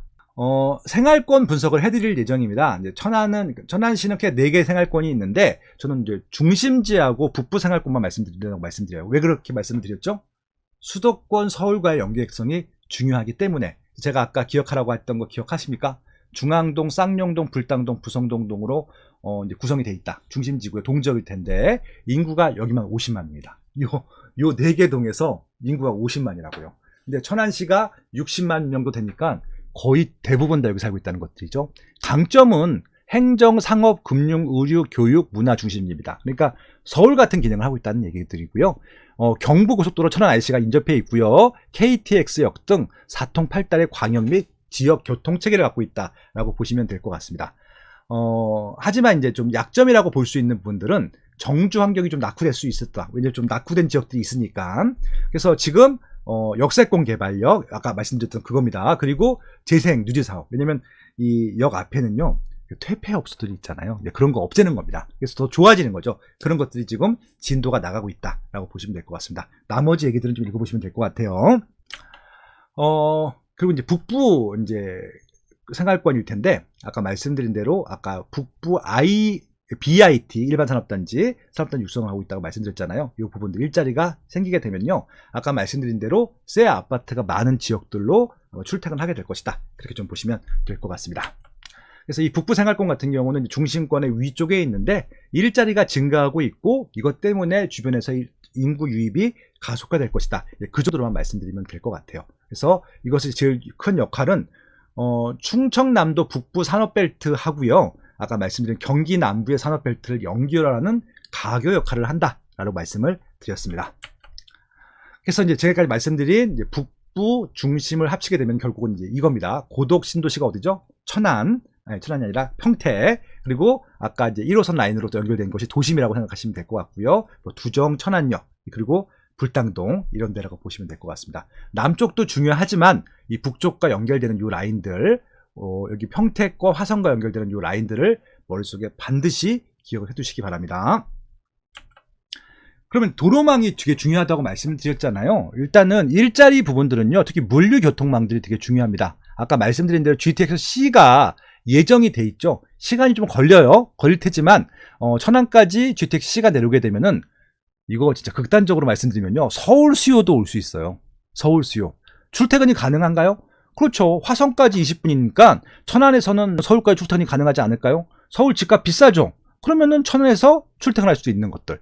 생활권 분석을 해드릴 예정입니다. 이제 천안시는 4개의 생활권이 있는데, 저는 이제 중심지하고 북부 생활권만 말씀드려요. 왜 그렇게 말씀드렸죠? 수도권 서울과의 연계성이 중요하기 때문에. 제가 아까 기억하라고 했던 거 기억하십니까? 중앙동, 쌍용동, 불당동, 부성동동으로 이제 구성이 돼 있다. 중심지구의 동적일 텐데 인구가 여기만 50만입니다. 요 4개 동에서 인구가 50만이라고요. 근데 천안시가 60만 정도 되니까 거의 대부분 다 여기 살고 있다는 것들이죠. 강점은 행정, 상업, 금융, 의료, 교육, 문화 중심입니다. 그러니까 서울 같은 기능을 하고 있다는 얘기들이고요. 경부고속도로 천안 IC가 인접해 있고요. KTX역 등 4통 8달의 광역 및 지역 교통 체계를 갖고 있다라고 보시면 될 것 같습니다. 하지만 이제 좀 약점이라고 볼 수 있는 부분들은 정주 환경이 좀 낙후될 수 있었다. 왜냐면 좀 낙후된 지역들이 있으니까. 그래서 지금 역세권 개발역, 아까 말씀드렸던 그겁니다. 그리고 재생 뉴딜 사업. 왜냐면 이 역 앞에는요, 퇴폐업소들이 있잖아요. 그런 거 없애는 겁니다. 그래서 더 좋아지는 거죠. 그런 것들이 지금 진도가 나가고 있다라고 보시면 될 것 같습니다. 나머지 얘기들은 좀 읽어보시면 될 것 같아요. 그리고 이제 북부 이제 생활권일 텐데, 아까 말씀드린 대로 아까 북부 BIT 일반 산업단지 육성을 하고 있다고 말씀드렸잖아요. 이 부분들 일자리가 생기게 되면요, 아까 말씀드린 대로 새 아파트가 많은 지역들로 출퇴근하게 될 것이다. 그렇게 좀 보시면 될 것 같습니다. 그래서 이 북부 생활권 같은 경우는 중심권의 위쪽에 있는데 일자리가 증가하고 있고, 이것 때문에 주변에서 인구 유입이 가속화될 것이다. 그 정도로만 말씀드리면 될 것 같아요. 그래서 이것의 제일 큰 역할은 충청남도 북부 산업벨트 하고요, 아까 말씀드린 경기 남부의 산업벨트를 연결하는 가교 역할을 한다라고 말씀을 드렸습니다. 그래서 이제 제가까지 말씀드린 이제 북부 중심을 합치게 되면 결국은 이제 이겁니다. 고독 신도시가 어디죠? 천안이 아니라 평택. 그리고 아까 이제 1호선 라인으로 또 연결된 것이 도심이라고 생각하시면 될 것 같고요. 뭐 두정, 천안역, 그리고 불당동 이런 데라고 보시면 될 것 같습니다. 남쪽도 중요하지만 이 북쪽과 연결되는 이 라인들, 여기 평택과 화성과 연결되는 이 라인들을 머릿속에 반드시 기억을 해두시기 바랍니다. 그러면 도로망이 되게 중요하다고 말씀드렸잖아요. 일단은 일자리 부분들은요, 특히 물류교통망들이 되게 중요합니다. 아까 말씀드린 대로 GTX-C가 예정이 돼 있죠. 시간이 좀 걸릴 테지만 천안까지 GTX-C가 내려오게 되면은 이거 진짜 극단적으로 말씀드리면요, 서울 수요도 올 수 있어요. 서울 수요. 출퇴근이 가능한가요? 그렇죠. 화성까지 20분이니까 천안에서는 서울까지 출퇴근이 가능하지 않을까요? 서울 집값 비싸죠. 그러면은 천안에서 출퇴근할 수 있는 것들,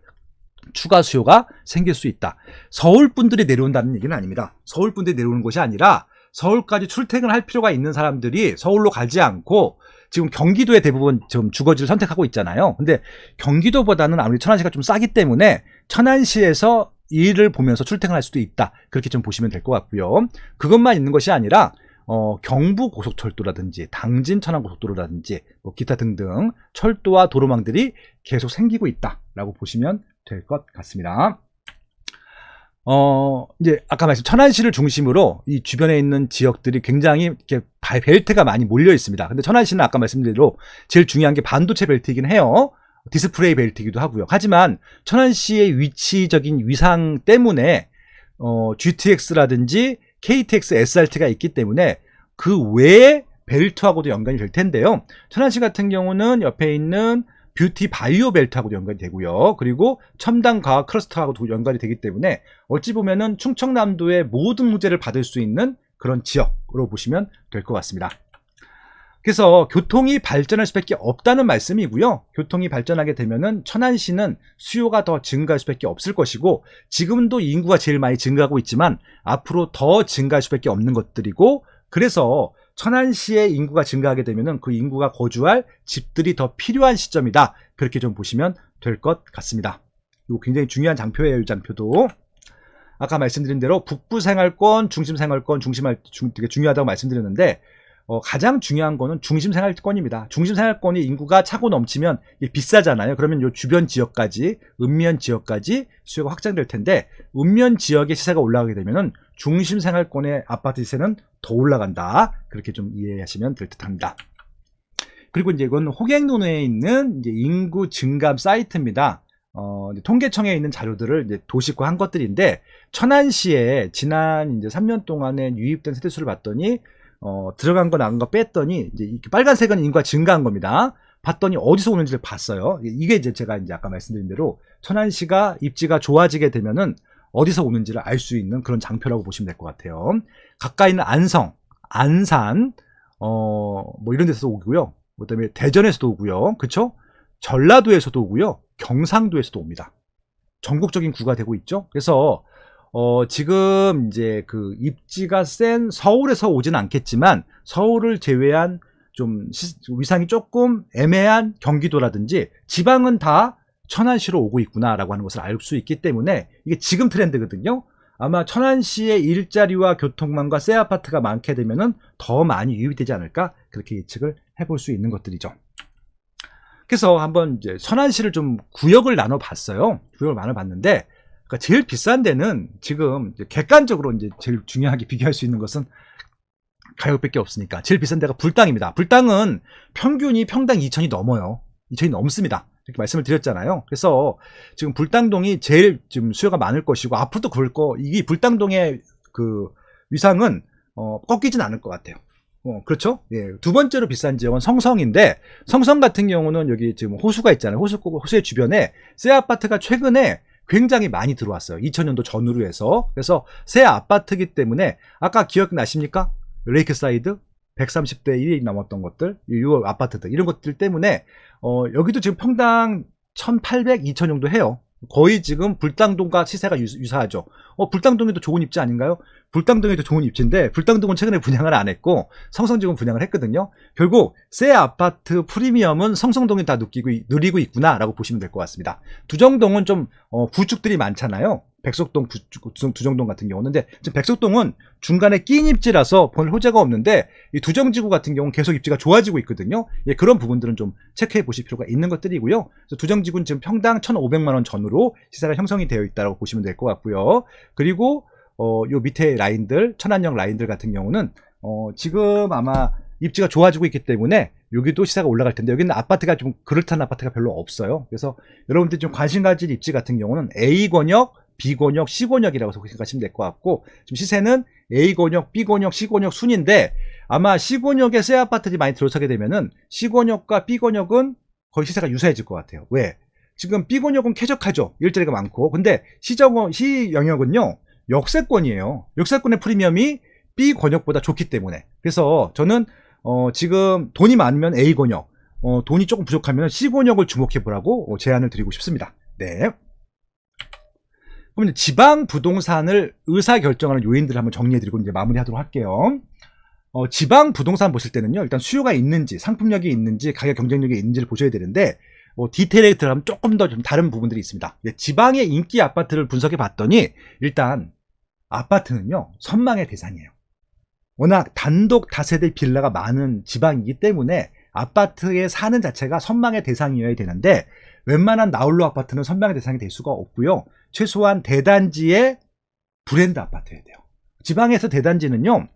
추가 수요가 생길 수 있다. 서울 분들이 내려온다는 얘기는 아닙니다. 서울 분들이 내려오는 것이 아니라 서울까지 출퇴근할 필요가 있는 사람들이 서울로 가지 않고 지금 경기도에 대부분 좀 주거지를 선택하고 있잖아요. 근데 경기도보다는 아무리 천안시가 좀 싸기 때문에 천안시에서 일을 보면서 출퇴근할 수도 있다. 그렇게 좀 보시면 될 것 같고요. 그것만 있는 것이 아니라 경부고속철도라든지 당진 천안고속도로라든지 뭐 기타 등등 철도와 도로망들이 계속 생기고 있다라고 보시면 될 것 같습니다. 이제 아까 말씀 천안시를 중심으로 이 주변에 있는 지역들이 굉장히 이렇게 벨트가 많이 몰려 있습니다. 근데 천안시는 아까 말씀드린 대로 제일 중요한 게 반도체 벨트이긴 해요. 디스플레이 벨트이기도 하고요. 하지만 천안시의 위치적인 위상 때문에 GTX라든지 KTX, SRT가 있기 때문에 그 외에 벨트하고도 연관이 될 텐데요. 천안시 같은 경우는 옆에 있는 뷰티 바이오 벨트하고도 연관이 되고요. 그리고 첨단 과학 클러스터하고도 연관이 되기 때문에 어찌 보면은 충청남도의 모든 무죄를 받을 수 있는 그런 지역으로 보시면 될 것 같습니다. 그래서 교통이 발전할 수밖에 없다는 말씀이고요. 교통이 발전하게 되면은 천안시는 수요가 더 증가할 수밖에 없을 것이고, 지금도 인구가 제일 많이 증가하고 있지만 앞으로 더 증가할 수밖에 없는 것들이고, 그래서 천안시의 인구가 증가하게 되면은 그 인구가 거주할 집들이 더 필요한 시점이다. 그렇게 좀 보시면 될 것 같습니다. 이거 굉장히 중요한 장표예요, 이 장표도. 아까 말씀드린 대로 북부 생활권, 중심 생활권, 되게 중요하다고 말씀드렸는데, 가장 중요한 거는 중심 생활권입니다. 중심 생활권이 인구가 차고 넘치면 비싸잖아요. 그러면 요 주변 지역까지, 읍면 지역까지 수요가 확장될 텐데, 읍면 지역의 시세가 올라가게 되면은 중심 생활권의 아파트 시세는 더 올라간다. 그렇게 좀 이해하시면 될 듯합니다. 그리고 이제 이건 호갱노네에 있는 이제 인구 증감 사이트입니다. 통계청에 있는 자료들을 이제 도식화한 것들인데, 천안시에 지난 이제 3년 동안에 유입된 세대수를 봤더니 들어간 거 나간 거 뺐더니 이제 이렇게 빨간색은 인구가 증가한 겁니다. 봤더니 어디서 오는지를 봤어요. 이게 이제 제가 이제 아까 말씀드린 대로 천안시가 입지가 좋아지게 되면은 어디서 오는지를 알 수 있는 그런 장표라고 보시면 될 것 같아요. 가까이 있는 안성, 안산, 뭐 이런 데서도 오고요. 그다음에 대전에서도 오고요. 그쵸? 전라도에서도 오고요. 경상도에서도 옵니다. 전국적인 구가 되고 있죠. 그래서 지금 이제 그 입지가 센 서울에서 오진 않겠지만, 서울을 제외한 좀 위상이 조금 애매한 경기도라든지 지방은 다 천안시로 오고 있구나라고 하는 것을 알 수 있기 때문에 이게 지금 트렌드거든요. 아마 천안시의 일자리와 교통망과 새 아파트가 많게 되면은 더 많이 유입이 되지 않을까, 그렇게 예측을 해볼 수 있는 것들이죠. 그래서 한번 이제 천안시를 좀 구역을 나눠 봤어요. 구역을 나눠 봤는데, 그러니까 제일 비싼 데는 지금 객관적으로 이제 제일 중요하게 비교할 수 있는 것은 가격밖에 없으니까 제일 비싼 데가 불당입니다. 불당은 평균이 평당 2천이 넘어요. 2천이 넘습니다. 이렇게 말씀을 드렸잖아요. 그래서 지금 불당동이 제일 지금 수요가 많을 것이고, 앞으로도 그럴 거, 이게 불당동의 그 위상은 꺾이진 않을 것 같아요. 그렇죠? 예. 두 번째로 비싼 지역은 성성인데, 성성 같은 경우는 여기 지금 호수가 있잖아요. 호수의 주변에 새 아파트가 최근에 굉장히 많이 들어왔어요. 2000년도 전후로 해서. 그래서 새 아파트이기 때문에, 아까 기억나십니까? 레이크사이드 130대 1이 넘었던 것들, 이 아파트들, 이런 것들 때문에 여기도 지금 평당 1800, 2000 정도 해요. 거의 지금 불당동과 시세가 유사하죠. 불당동에도 좋은 입지 아닌가요? 불당동에도 좋은 입지인데, 불당동은 최근에 분양을 안 했고 성성지구는 분양을 했거든요. 결국 새 아파트 프리미엄은 성성동이 다 누리고 있구나 라고 보시면 될 것 같습니다. 두정동은 좀 구축들이 많잖아요. 백석동, 두정동 같은 경우는. 근데 지금 백석동은 중간에 끼인 입지라서 볼 호재가 없는데 이 두정지구 같은 경우는 계속 입지가 좋아지고 있거든요. 예, 그런 부분들은 좀 체크해 보실 필요가 있는 것들이고요. 그래서 두정지구는 지금 평당 1,500만 원 전후로 시세가 형성이 되어 있다고 보시면 될 것 같고요. 그리고 요 밑에 라인들, 천안역 라인들 같은 경우는 지금 아마 입지가 좋아지고 있기 때문에 여기도 시세가 올라갈 텐데, 여기는 아파트가 좀 그럴듯한 아파트가 별로 없어요. 그래서 여러분들이 좀 관심 가질 입지 같은 경우는 A권역, B권역, C권역이라고 생각하시면 될 것 같고, 지금 시세는 A권역, B권역, C권역 순인데 아마 C권역에 새 아파트들이 많이 들어서게 되면은 C권역과 B권역은 거의 시세가 유사해질 것 같아요. 왜? 지금 B권역은 쾌적하죠. 일자리가 많고. 근데 C영역은요, 역세권이에요. 역세권의 프리미엄이 B권역보다 좋기 때문에. 그래서 저는 지금 돈이 많으면 A권역, 돈이 조금 부족하면 C권역을 주목해 보라고 제안을 드리고 싶습니다. 네. 그럼 이제 지방 부동산을 의사결정하는 요인들을 한번 정리해 드리고 이제 마무리하도록 할게요. 지방 부동산 보실 때는요, 일단 수요가 있는지, 상품력이 있는지, 가격 경쟁력이 있는지를 보셔야 되는데, 디테일에 들어가면 조금 더 좀 다른 부분들이 있습니다. 지방의 인기 아파트를 분석해 봤더니 일단 아파트는요, 선망의 대상이에요. 워낙 단독 다세대 빌라가 많은 지방이기 때문에 아파트에 사는 자체가 선망의 대상이어야 되는데, 웬만한 나홀로 아파트는 선망의 대상이 될 수가 없고요. 최소한 대단지의 브랜드 아파트여야 돼요. 지방에서 대단지는요,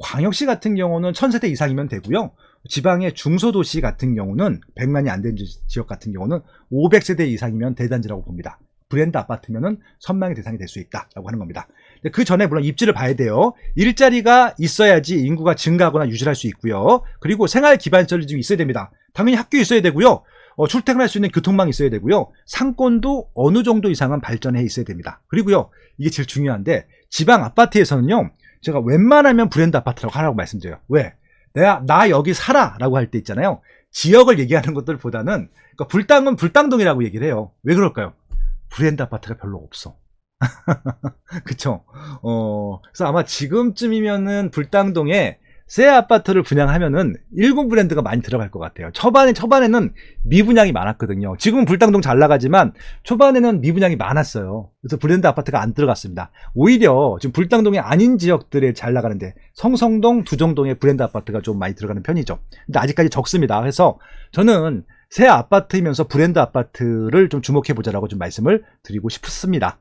광역시 같은 경우는 1000세대 이상이면 되고요. 지방의 중소도시 같은 경우는 100만이 안 된 지역 같은 경우는 500세대 이상이면 대단지라고 봅니다. 브랜드 아파트면은 선망의 대상이 될 수 있다라고 하는 겁니다. 그 전에 물론 입지를 봐야 돼요. 일자리가 있어야지 인구가 증가하거나 유지할 수 있고요. 그리고 생활 기반시설이 좀 있어야 됩니다. 당연히 학교 있어야 되고요. 출퇴근할 수 있는 교통망이 있어야 되고요. 상권도 어느 정도 이상은 발전해 있어야 됩니다. 그리고요, 이게 제일 중요한데, 지방 아파트에서는요, 제가 웬만하면 브랜드 아파트라고 하라고 말씀드려요. 왜? 나 여기 살아 라고 할 때 있잖아요. 지역을 얘기하는 것들보다는, 그러니까 불당은 불당동이라고 얘기를 해요. 왜 그럴까요? 브랜드 아파트가 별로 없어. 그쵸? 그래서 아마 지금쯤이면은 불당동에 새 아파트를 분양하면은 일군 브랜드가 많이 들어갈 것 같아요. 초반에는 미분양이 많았거든요. 지금은 불당동 잘 나가지만 초반에는 미분양이 많았어요. 그래서 브랜드 아파트가 안 들어갔습니다. 오히려 지금 불당동이 아닌 지역들에 잘 나가는데 성성동, 두정동에 브랜드 아파트가 좀 많이 들어가는 편이죠. 근데 아직까지 적습니다. 그래서 저는 새 아파트이면서 브랜드 아파트를 좀 주목해 보자라고 좀 말씀을 드리고 싶습니다.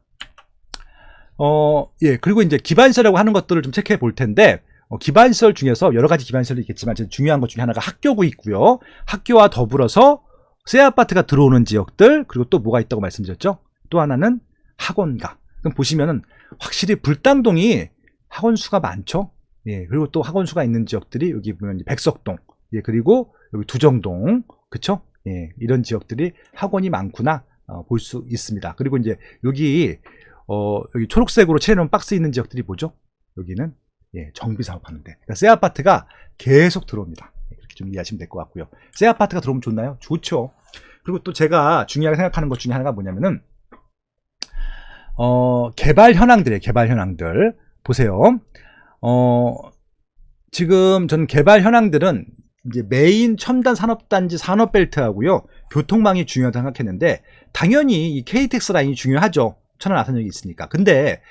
예, 그리고 이제 기반시설이라고 하는 것들을 좀 체크해 볼 텐데, 기반시설 중에서 여러 가지 기반시설이 있겠지만 중요한 것 중에 하나가 학교고 있고요. 학교와 더불어서 새 아파트가 들어오는 지역들, 그리고 또 뭐가 있다고 말씀드렸죠? 또 하나는 학원가. 그럼 보시면은 확실히 불당동이 학원 수가 많죠. 예, 그리고 또 학원 수가 있는 지역들이 여기 보면 백석동, 예, 그리고 여기 두정동, 그쵸? 예, 이런 지역들이 학원이 많구나 볼 수 있습니다. 그리고 이제 여기 초록색으로 칠해놓은 박스 있는 지역들이 뭐죠? 여기는 예, 정비 사업하는데, 그러니까 새 아파트가 계속 들어옵니다. 그렇게 좀 이해하시면 될 것 같고요. 새 아파트가 들어오면 좋나요? 좋죠. 그리고 또 제가 중요하게 생각하는 것 중에 하나가 뭐냐면은 개발 현황들이에요. 개발 현황들 보세요. 지금 저는 개발 현황들은 이제 메인 첨단 산업단지 산업벨트하고요, 교통망이 중요하다고 생각했는데, 당연히 이 KTX 라인이 중요하죠. 천안 아산역이 있으니까. 근데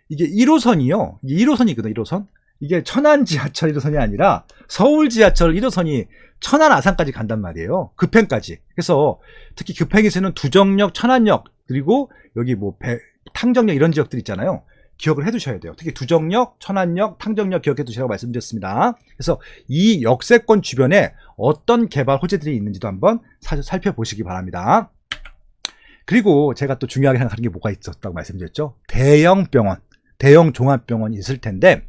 이게 1호선이요. 이게 1호선이거든, 1호선. 이게 천안 지하철 1호선이 아니라 서울 지하철 1호선이 천안 아산까지 간단 말이에요. 급행까지. 그래서 특히 급행에서는 두정역, 천안역, 그리고 여기 뭐 탕정역 이런 지역들 있잖아요. 기억을 해 두셔야 돼요. 특히 두정역, 천안역, 탕정역 기억해 두시라고 말씀드렸습니다. 그래서 이 역세권 주변에 어떤 개발 호재들이 있는지도 한번 살펴보시기 바랍니다. 그리고 제가 또 중요하게 생각하는 게 뭐가 있었다고 말씀드렸죠? 대형 병원, 대형 종합병원이 있을 텐데,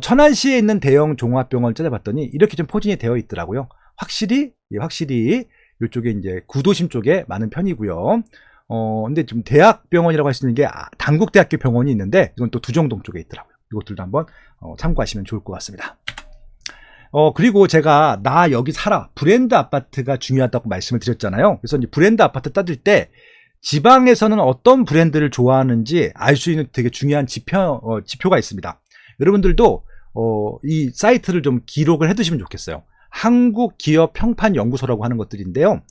천안시에 있는 대형 종합병원을 찾아봤더니 이렇게 좀 포진이 되어 있더라고요. 확실히 이쪽에 이제 구도심 쪽에 많은 편이고요. 근데 좀 대학병원이라고 할 수 있는 게 단국대학교 병원이 있는데, 이건 또 두정동 쪽에 있더라고요. 이것들도 한번 참고하시면 좋을 것 같습니다. 그리고 제가 나 여기 살아, 브랜드 아파트가 중요하다고 말씀을 드렸잖아요. 그래서 이제 브랜드 아파트 따질 때 지방에서는 어떤 브랜드를 좋아하는지 알 수 있는 되게 중요한 지표가 있습니다. 여러분들도 이 사이트를 좀 기록을 해 두시면 좋겠어요. 한국기업평판연구소라고 하는 것들인데요.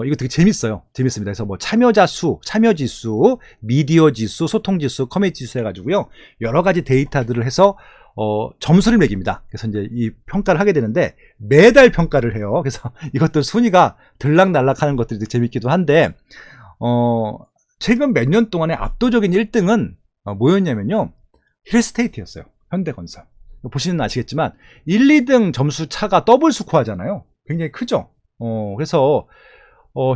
이거 되게 재밌어요. 재밌습니다. 그래서 뭐 참여자 수, 참여 지수, 미디어 지수, 소통 지수, 커뮤니티 지수 해가지고요. 여러 가지 데이터들을 해서 점수를 매깁니다. 그래서 이제 이 평가를 하게 되는데 매달 평가를 해요. 그래서 이것도 순위가 들락날락하는 것들이 되게 재밌기도 한데 최근 몇 년 동안의 압도적인 1등은 뭐였냐면요. 힐스테이트였어요. 현대건설. 보시면 아시겠지만 1, 2등 점수 차가 더블 스코어잖아요. 굉장히 크죠. 그래서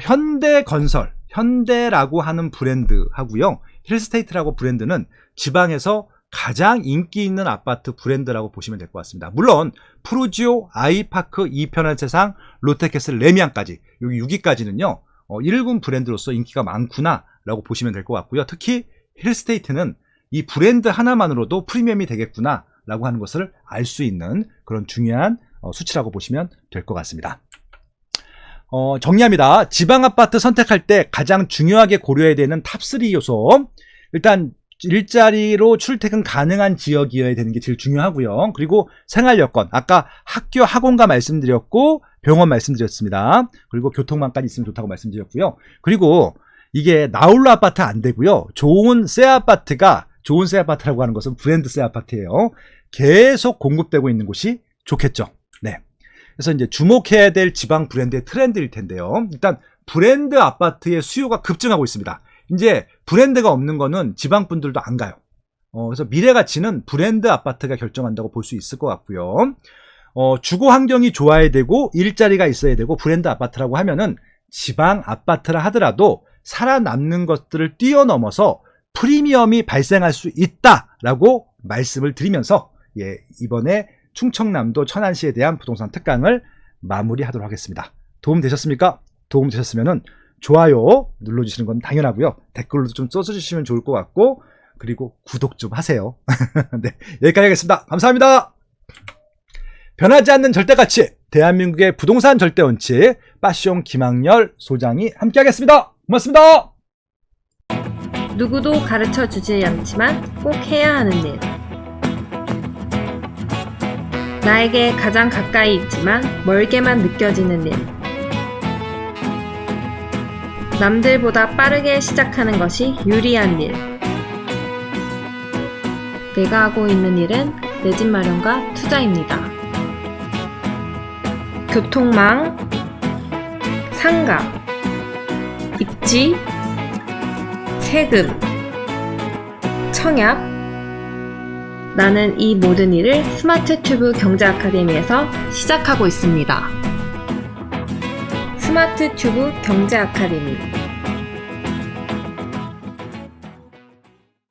현대건설, 현대라고 하는 브랜드하고요. 힐스테이트라고 브랜드는 지방에서 가장 인기 있는 아파트 브랜드라고 보시면 될 것 같습니다. 물론 프루지오, 아이파크, 이편한세상, 롯데캐슬, 레미안까지 여기 6위까지는요. 1군 브랜드로서 인기가 많구나 라고 보시면 될 것 같고요. 특히 힐스테이트는 이 브랜드 하나만으로도 프리미엄이 되겠구나 라고 하는 것을 알 수 있는 그런 중요한 수치라고 보시면 될 것 같습니다. 정리합니다. 지방아파트 선택할 때 가장 중요하게 고려해야 되는 탑3 요소. 일단 일자리로 출퇴근 가능한 지역이어야 되는 게 제일 중요하고요. 그리고 생활여건, 아까 학교, 학원가 말씀드렸고 병원 말씀드렸습니다. 그리고 교통망까지 있으면 좋다고 말씀드렸고요. 그리고 이게 나홀로 아파트 안 되고요. 좋은 새 아파트라고 하는 것은 브랜드 새 아파트예요. 계속 공급되고 있는 곳이 좋겠죠. 네. 그래서 이제 주목해야 될 지방 브랜드의 트렌드일 텐데요. 일단 브랜드 아파트의 수요가 급증하고 있습니다. 이제 브랜드가 없는 거는 지방 분들도 안 가요. 그래서 미래 가치는 브랜드 아파트가 결정한다고 볼 수 있을 것 같고요. 주거 환경이 좋아야 되고 일자리가 있어야 되고 브랜드 아파트라고 하면은 지방 아파트라 하더라도 살아남는 것들을 뛰어넘어서 프리미엄이 발생할 수 있다라고 말씀을 드리면서 이번에 충청남도 천안시에 대한 부동산 특강을 마무리하도록 하겠습니다. 도움 되셨습니까? 도움 되셨으면은 좋아요 눌러주시는 건 당연하고요. 댓글로도 좀 써주시면 좋을 것 같고 그리고 구독 좀 하세요. 네, 여기까지 하겠습니다. 감사합니다. 변하지 않는 절대가치 대한민국의 부동산 절대원칙 빠숑 김학렬 소장이 함께하겠습니다. 고맙습니다. 누구도 가르쳐주지 않지만 꼭 해야 하는 일. 나에게 가장 가까이 있지만 멀게만 느껴지는 일. 남들보다 빠르게 시작하는 것이 유리한 일. 내가 하고 있는 일은 내 집 마련과 투자입니다. 교통망, 상가, 입지, 세금, 청약. 나는 이 모든 일을 스마트 튜브 경제 아카데미에서 시작하고 있습니다. 스마트 튜브 경제 아카데미.